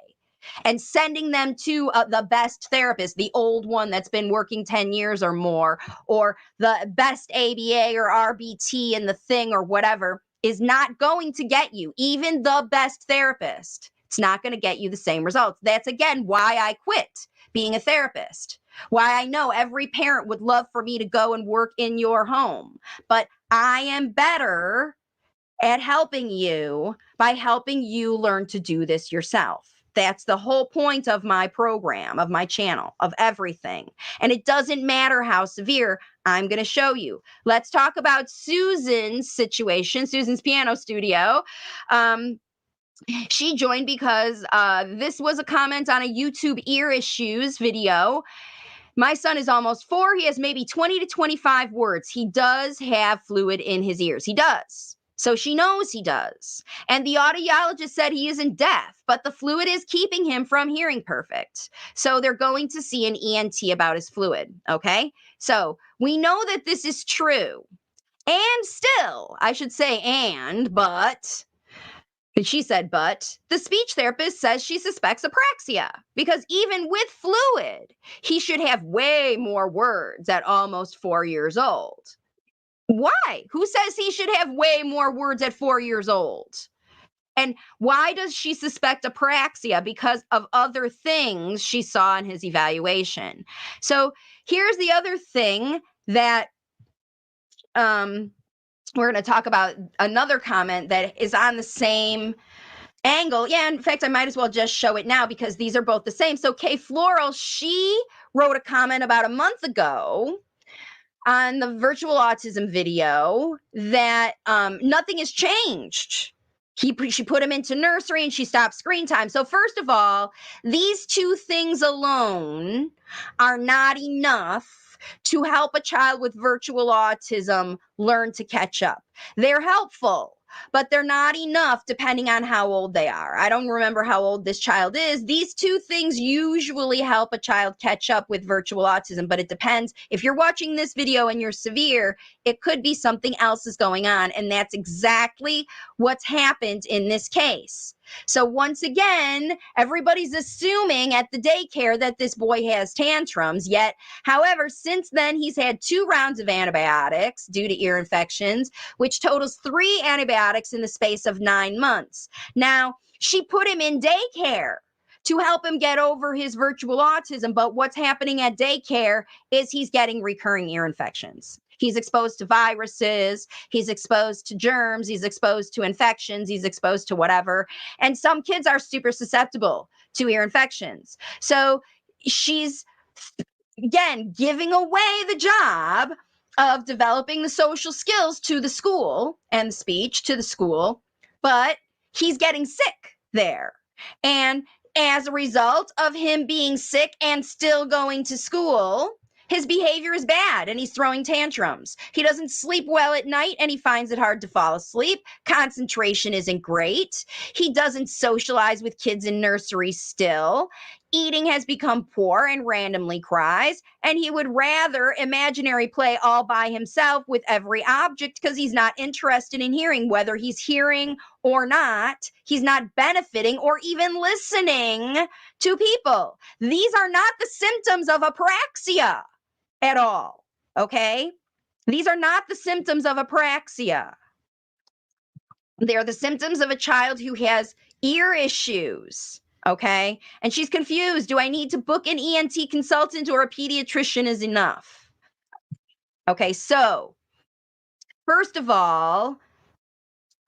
And sending them to the best therapist, the old one that's been working 10 years or more, or the best ABA or RBT in the thing or whatever, is not going to get you, even the best therapist. It's not going to get you the same results. That's, again, why I quit being a therapist. Why I know every parent would love for me to go and work in your home. But I am better at helping you by helping you learn to do this yourself. That's the whole point of my program, of my channel, of everything. And it doesn't matter how severe. I'm going to show you. Let's talk about Susan's situation, Susan's piano studio. She joined because this was a comment on a YouTube ear issues video. My son is almost 4. He has maybe 20 to 25 words. He does have fluid in his ears. He does. So she knows he does. And the audiologist said he isn't deaf, but the fluid is keeping him from hearing perfect. So they're going to see an ENT about his fluid. Okay. So we know that this is true. And still, I should say, but she said, but the speech therapist says she suspects apraxia, because even with fluid, he should have way more words at almost 4 years old. Why? Who says he should have way more words at 4 years old? And why does she suspect apraxia? Because of other things she saw in his evaluation. So here's the other thing that we're going to talk about, another comment that is on the same angle. Yeah, in fact, I might as well just show it now because these are both the same. So Kay Floral, she wrote a comment about a month ago on the virtual autism video that nothing has changed. She put him into nursery and she stopped screen time. So first of all, these two things alone are not enough to help a child with virtual autism learn to catch up. They're helpful, but they're not enough depending on how old they are. I don't remember how old this child is. These two things usually help a child catch up with virtual autism, but it depends. If you're watching this video and you're severe, it could be something else is going on, and that's exactly what's happened in this case. So once again, everybody's assuming at the daycare that this boy has tantrums, yet, however, since then, he's had 2 rounds of antibiotics due to ear infections, which totals 3 antibiotics in the space of 9 months. Now, she put him in daycare to help him get over his virtual autism, but what's happening at daycare is he's getting recurring ear infections. He's exposed to viruses, he's exposed to germs, he's exposed to infections, he's exposed to whatever. And some kids are super susceptible to ear infections. So she's, again, giving away the job of developing the social skills to the school and the speech to the school, but he's getting sick there. And as a result of him being sick and still going to school, his behavior is bad and he's throwing tantrums. He doesn't sleep well at night and he finds it hard to fall asleep. Concentration isn't great. He doesn't socialize with kids in nursery still. Eating has become poor and randomly cries. And he would rather imaginary play all by himself with every object because he's not interested in hearing. Whether he's hearing or not, he's not benefiting or even listening to people. These are not the symptoms of apraxia at all, okay? These are not the symptoms of apraxia. They're the symptoms of a child who has ear issues, okay? And she's confused. Do I need to book an ENT consultant or a pediatrician is enough? Okay, so first of all,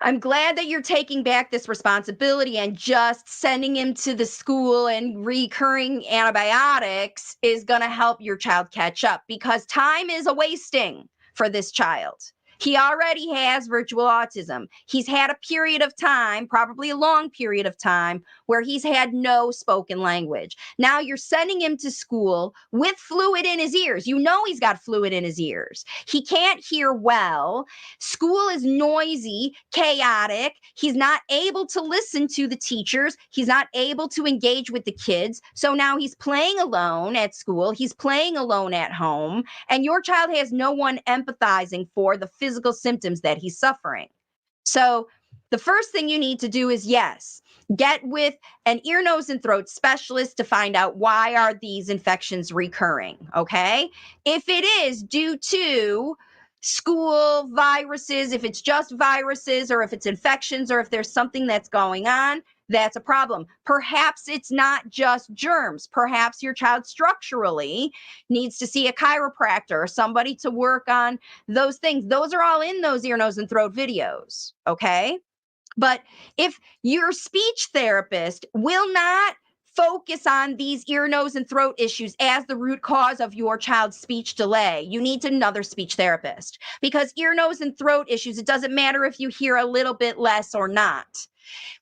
I'm glad that you're taking back this responsibility and just sending him to the school and recurring antibiotics is going to help your child catch up because time is a wasting for this child. He already has virtual autism. He's had a period of time, probably a long period of time, where he's had no spoken language. Now you're sending him to school with fluid in his ears. You know he's got fluid in his ears. He can't hear well. School is noisy, chaotic. He's not able to listen to the teachers. He's not able to engage with the kids. So now he's playing alone at school. He's playing alone at home. And your child has no one empathizing for the physical symptoms that he's suffering. So the first thing you need to do is, yes, get with an ear, nose, and throat specialist to find out why are these infections recurring, okay? If it is due to school viruses, if it's just viruses or if it's infections or if there's something that's going on, that's a problem. Perhaps it's not just germs. Perhaps your child structurally needs to see a chiropractor or somebody to work on those things. Those are all in those ear, nose, and throat videos, okay? But if your speech therapist will not focus on these ear, nose, and throat issues as the root cause of your child's speech delay, you need another speech therapist because ear, nose, and throat issues, it doesn't matter if you hear a little bit less or not.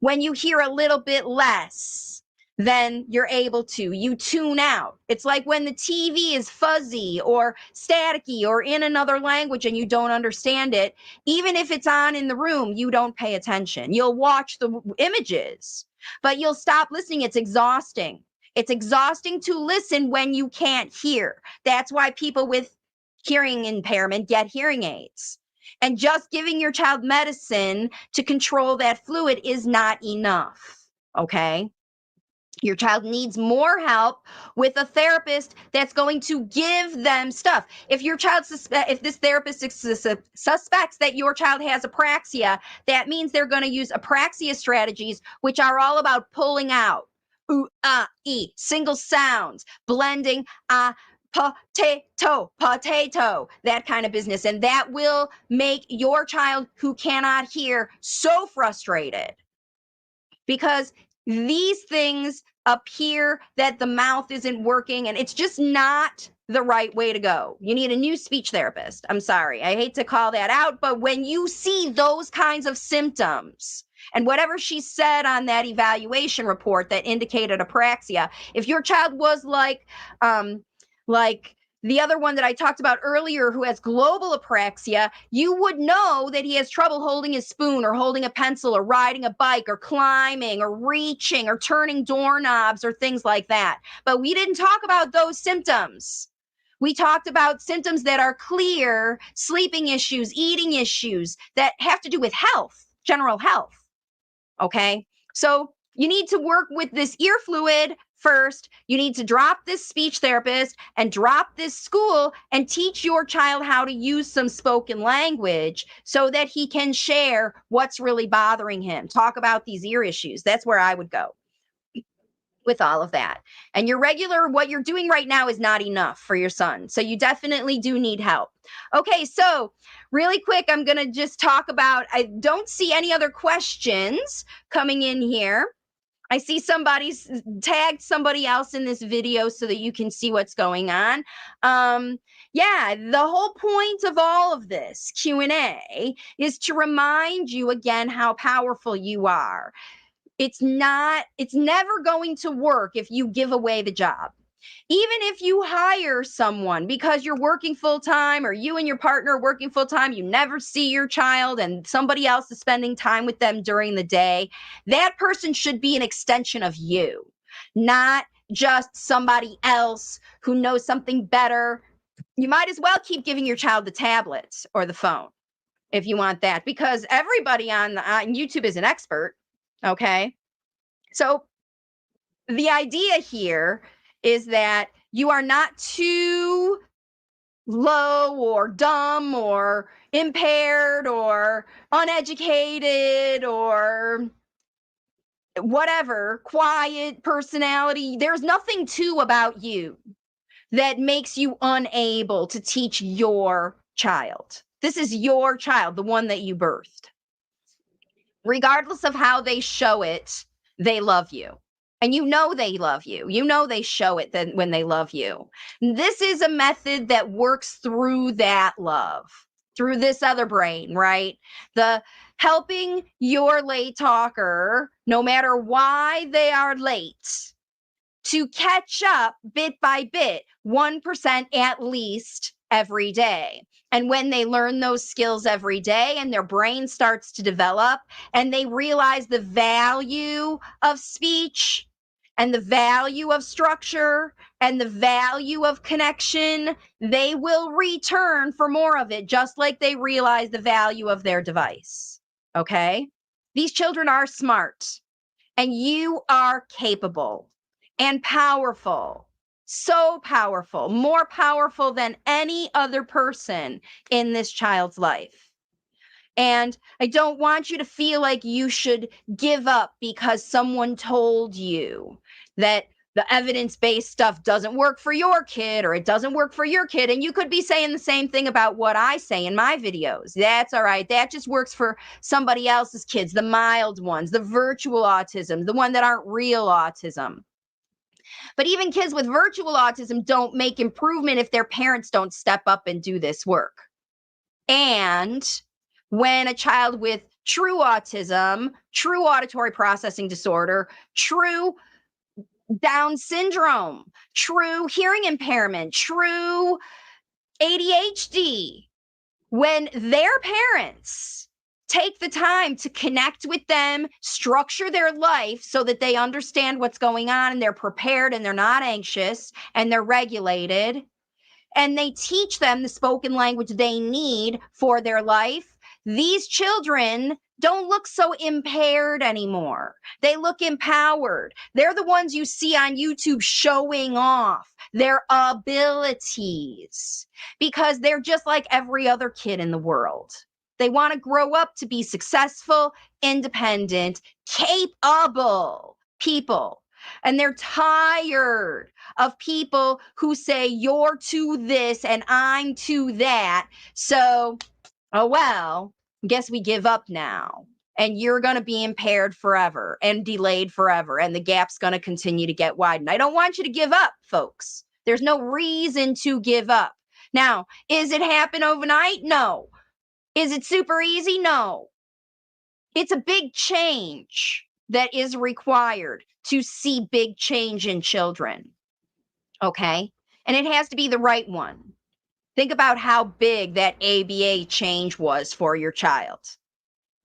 When you hear a little bit less, then you're able to, you tune out. It's like when the TV is fuzzy or staticky or in another language and you don't understand it, even if it's on in the room, you don't pay attention. You'll watch the images, but you'll stop listening. It's exhausting. It's exhausting to listen when you can't hear. That's why people with hearing impairment get hearing aids. And just giving your child medicine to control that fluid is not enough, okay? Your child needs more help with a therapist that's going to give them stuff. If your child if this therapist suspects that your child has apraxia, that means they're going to use apraxia strategies, which are all about pulling out, ooh, ah, e, single sounds, blending, potato, that kind of business. And that will make your child who cannot hear so frustrated. because these things appear that the mouth isn't working and it's just not the right way to go. You need a new speech therapist. I'm sorry. I hate to call that out, but when you see those kinds of symptoms and whatever she said on that evaluation report that indicated apraxia, if your child was like the other one that I talked about earlier who has global apraxia, you would know that he has trouble holding his spoon or holding a pencil or riding a bike or climbing or reaching or turning doorknobs or things like that. But we didn't talk about those symptoms. We talked about symptoms that are clear, sleeping issues, eating issues that have to do with health, general health. Okay? So you need to work with this ear fluid first. You need to drop this speech therapist and drop this school and teach your child how to use some spoken language so that he can share what's really bothering him. Talk about these ear issues. That's where I would go with all of that. And what you're doing right now is not enough for your son. So you definitely do need help. Okay, so really quick, I'm going to just talk about, I don't see any other questions coming in here. I see somebody's tagged somebody else in this video so that you can see what's going on. Yeah, the whole point of all of this Q&A is to remind you again how powerful you are. It's never going to work if you give away the job. Even if you hire someone because you're working full time or you and your partner are working full time, you never see your child and somebody else is spending time with them during the day, that person should be an extension of you, not just somebody else who knows something better. You might as well keep giving your child the tablet or the phone if you want that, because everybody on YouTube is an expert. Okay. So the idea here is that you are not too low or dumb or impaired or uneducated or whatever, quiet personality. There's nothing too about you that makes you unable to teach your child. This is your child, the one that you birthed. Regardless of how they show it, they love you. And you know they love you. You know they show it then when they love you. This is a method that works through that love, through this other brain, right? The helping your late talker, no matter why they are late, to catch up bit by bit, 1% at least every day. And when they learn those skills every day and their brain starts to develop and they realize the value of speech and the value of structure and the value of connection, they will return for more of it, just like they realize the value of their device. Okay? These children are smart and you are capable and powerful. So powerful, more powerful than any other person in this child's life. And I don't want you to feel like you should give up because someone told you that the evidence-based stuff doesn't work for your kid or it doesn't work for your kid. And you could be saying the same thing about what I say in my videos. That's all right. That just works for somebody else's kids, the mild ones, the virtual autism, the one that aren't real autism. But even kids with virtual autism don't make improvement if their parents don't step up and do this work. And when a child with true autism, true auditory processing disorder, true Down syndrome, true hearing impairment, true ADHD, when their parents take the time to connect with them, structure their life so that they understand what's going on and they're prepared and they're not anxious and they're regulated, and they teach them the spoken language they need for their life, these children don't look so impaired anymore. They look empowered. They're the ones you see on YouTube showing off their abilities because they're just like every other kid in the world. They want to grow up to be successful, independent, capable people. And they're tired of people who say, you're to this and I'm to that. So, oh, well, guess we give up now. and you're going to be impaired forever and delayed forever, and the gap's going to continue to get widened. I don't want you to give up, folks. There's no reason to give up. Now, is it happen overnight? No. Is it super easy? No. It's a big change that is required to see big change in children. Okay? And it has to be the right one. Think about how big that ABA change was for your child.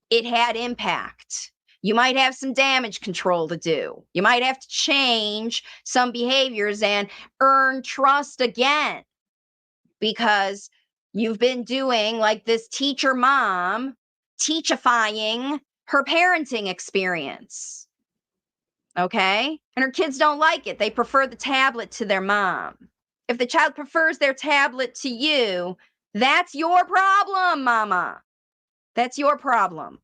It had impact. You might have some damage control to do. You might have to change some behaviors and earn trust again, because you've been doing like this teacher mom teachifying her parenting experience. Okay? And her kids don't like it. They prefer the tablet to their mom. If the child prefers their tablet to you, that's your problem, mama. That's your problem.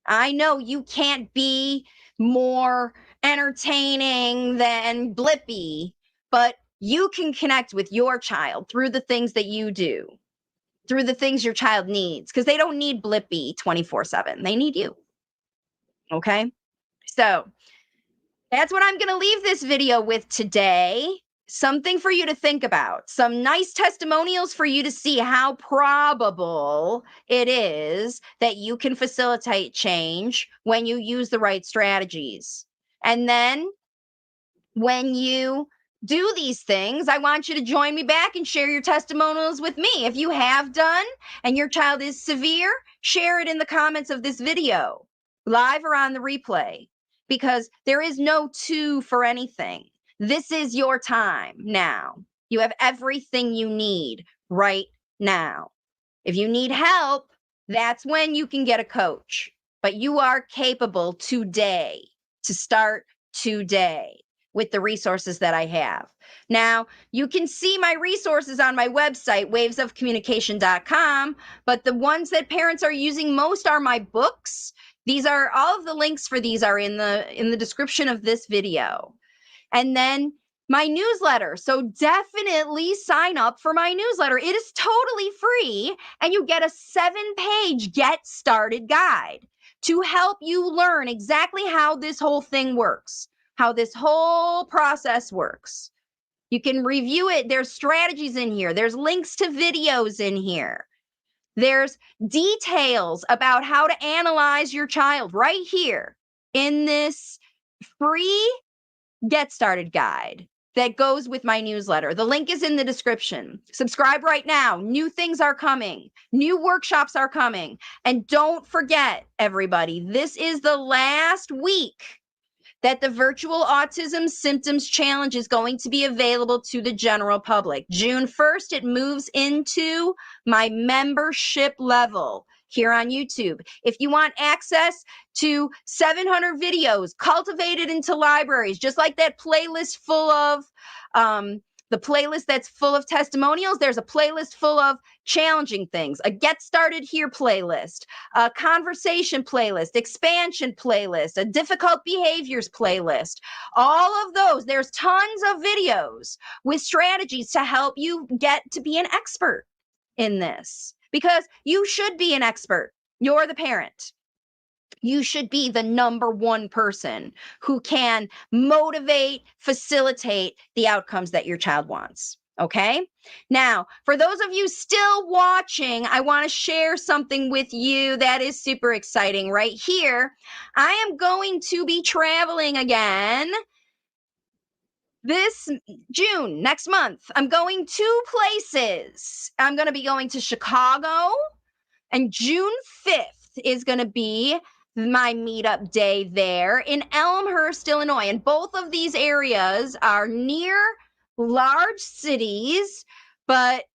I know you can't be more entertaining than Blippy, but you can connect with your child through the things that you do, through the things your child needs, because they don't need Blippy 24/7. They need you. Okay? So that's what I'm going to leave this video with today. Something for you to think about. Some nice testimonials for you to see how probable it is that you can facilitate change when you use the right strategies. And then when you do these things, I want you to join me back and share your testimonials with me. If you have done and your child is severe, share it in the comments of this video, live or on the replay, because there is no two for anything. This is your time now. You have everything you need right now. If you need help, that's when you can get a coach. But you are capable today to start today with the resources that I have. Now, you can see my resources on my website, wavesofcommunication.com, but the ones that parents are using most are my books. These are, all of the links for these are in the description of this video. And then my newsletter. So definitely sign up for my newsletter. It is totally free, and you get a 7-page get started guide to help you learn exactly how this whole thing works, how this whole process works. You can review it. There's strategies in here. There's links to videos in here. There's details about how to analyze your child right here in this free Get Started guide that goes with my newsletter. The link is in the description. Subscribe right now. New things are coming. New workshops are coming. And don't forget, everybody, this is the last week that the virtual autism symptoms challenge is going to be available to the general public. June 1st, it moves into my membership level here on YouTube. If you want access to 700 videos cultivated into libraries, just like that playlist full of the playlist that's full of testimonials, there's a playlist full of challenging things, a Get Started Here playlist, a conversation playlist, expansion playlist, a difficult behaviors playlist. All of those, there's tons of videos with strategies to help you get to be an expert in this, because you should be an expert. You're the parent. You should be the number one person who can motivate, facilitate the outcomes that your child wants. Okay? Now, for those of you still watching, I want to share something with you that is super exciting right here. I am going to be traveling again this June, next month. I'm going 2 places. I'm going to be going to Chicago, and June 5th is going to be my meetup day there in Elmhurst, Illinois. And both of these areas are near large cities, but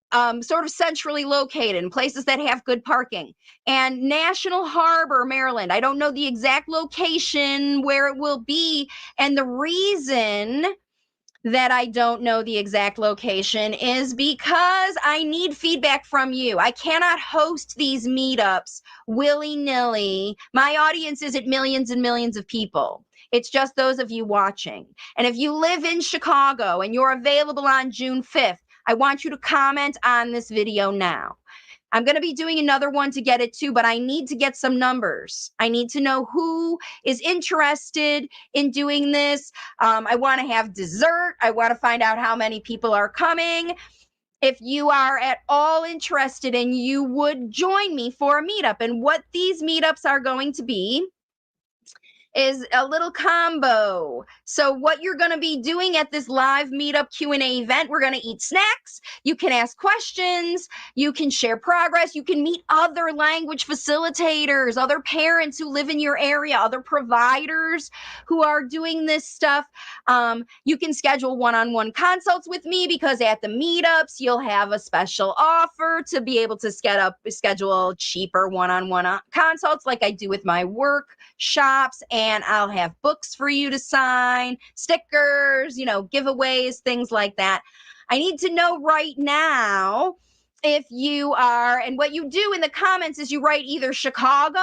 sort of centrally located in places that have good parking. And National Harbor, Maryland. I don't know the exact location where it will be. And the reason that I don't know the exact location is because I need feedback from you. I cannot host these meetups willy-nilly. My audience isn't millions and millions of people. It's just those of you watching. And if you live in Chicago and you're available on June 5th, I want you to comment on this video now. I'm going to be doing another one to get it too, but I need to get some numbers. I need to know who is interested in doing this. I want to have dessert. I want to find out how many people are coming. If you are at all interested and you would join me for a meetup, and what these meetups are going to be is a little combo. So what you're going to be doing at this live meetup Q&A event, we're going to eat snacks. You can ask questions. You can share progress. You can meet other language facilitators, other parents who live in your area, other providers who are doing this stuff. You can schedule one-on-one consults with me, because at the meetups, you'll have a special offer to be able to schedule cheaper one-on-one consults like I do with my workshops. And I'll have books for you to sign, stickers, giveaways, things like that. I need to know right now if you are, and what you do in the comments is you write either Chicago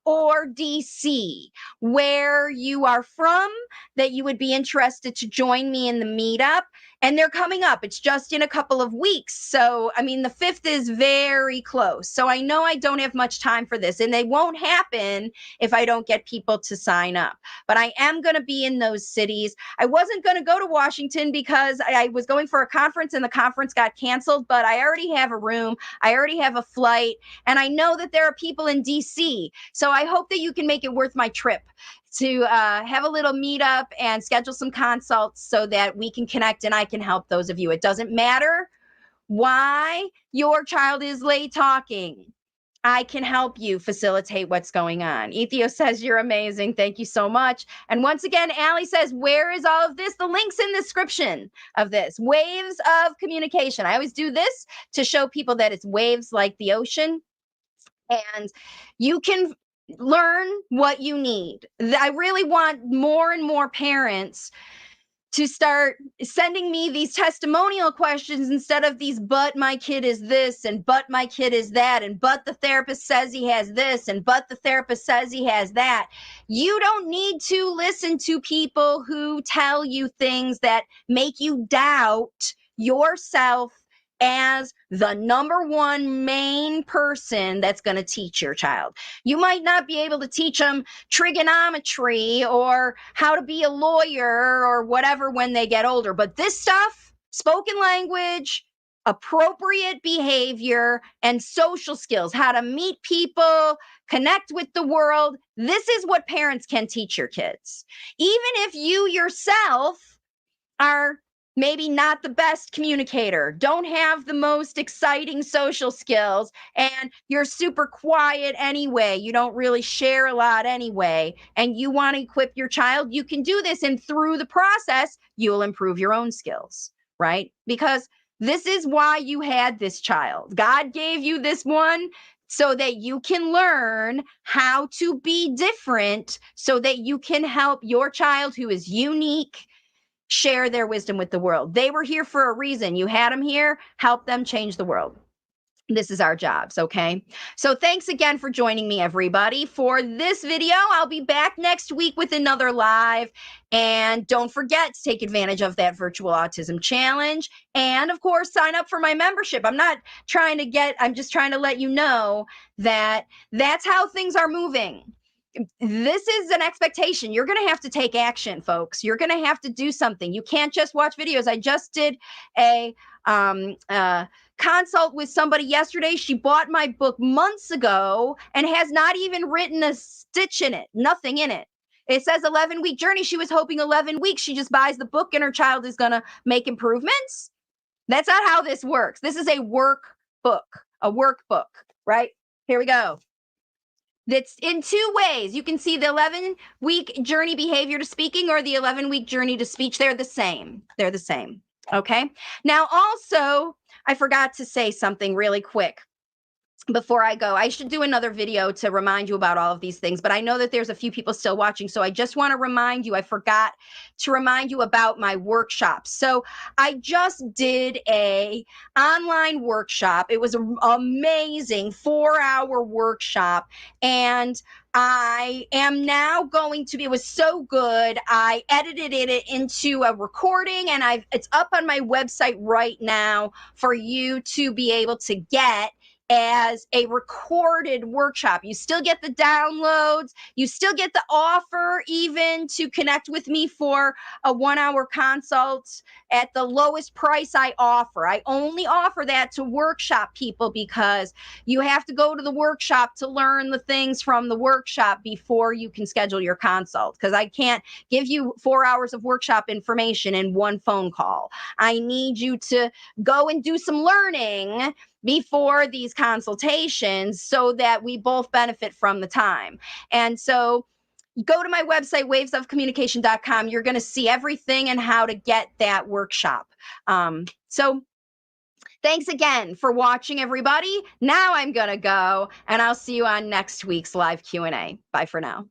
or DC, where you are from, that you would be interested to join me in the meetup. And they're coming up. It's just in a couple of weeks. So, the 5th is very close. So I know I don't have much time for this, and they won't happen if I don't get people to sign up. But I am going to be in those cities. I wasn't going to go to Washington because I was going for a conference, and the conference got canceled, but I already have a room. I already have a flight, and I know that there are people in DC. So I hope that you can make it worth my trip to have a little meetup and schedule some consults so that we can connect and I can help those of you. It doesn't matter why your child is late talking. I can help you facilitate what's going on. Ethio says, you're amazing. Thank you so much. And once again, Allie says, where is all of this? The link's in the description of this. Waves of communication. I always do this to show people that it's waves like the ocean. And you can learn what you need. I really want more and more parents to start sending me these testimonial questions instead of these, but my kid is this, and but my kid is that, and but the therapist says he has this, and but the therapist says he has that. You don't need to listen to people who tell you things that make you doubt yourself as the number one main person that's going to teach your child. You might not be able to teach them trigonometry or how to be a lawyer or whatever when they get older, but this stuff, spoken language, appropriate behavior, and social skills, how to meet people, connect with the world, this is what parents can teach your kids. Even if you yourself are maybe not the best communicator, don't have the most exciting social skills, and you're super quiet anyway, you don't really share a lot anyway, and you want to equip your child, you can do this. And through the process, you'll improve your own skills, right? Because this is why you had this child. God gave you this one so that you can learn how to be different, so that you can help your child who is unique share their wisdom with the world. They were here for a reason. You had them here, help them change the world. This is our jobs, okay? So thanks again for joining me, everybody, for this video. I'll be back next week with another live. And don't forget to take advantage of that virtual autism challenge. And of course, sign up for my membership. I'm just trying to let you know that that's how things are moving. This is an expectation. You're going to have to take action, folks. You're going to have to do something. You can't just watch videos. I just did a consult with somebody yesterday. She bought my book months ago and has not even written a stitch in it, nothing in it. It says 11-week journey. She was hoping 11 weeks. She just buys the book and her child is going to make improvements. That's not how this works. This is a workbook, right? Here we go. That's in 2 ways. You can see the 11-week journey behavior to speaking or the 11-week journey to speech. They're the same. They're the same. Okay. Now, also, I forgot to say something really quick before I go. I should do another video to remind you about all of these things, but I know that there's a few people still watching. So I just want to remind you, I forgot to remind you about my workshops. So I just did a online workshop. It was an amazing 4-hour workshop. And I am now going to be, it was so good. I edited it into a recording and it's up on my website right now for you to be able to get as a recorded workshop. You still get the downloads. You still get the offer even to connect with me for a 1-hour consult at the lowest price I offer. I only offer that to workshop people because you have to go to the workshop to learn the things from the workshop before you can schedule your consult, because I can't give you 4 hours of workshop information in one phone call. I need you to go and do some learning before these consultations so that we both benefit from the time. And so go to my website, wavesofcommunication.com. You're going to see everything and how to get that workshop. So thanks again for watching, everybody. Now I'm going to go, and I'll see you on next week's live Q&A. Bye for now.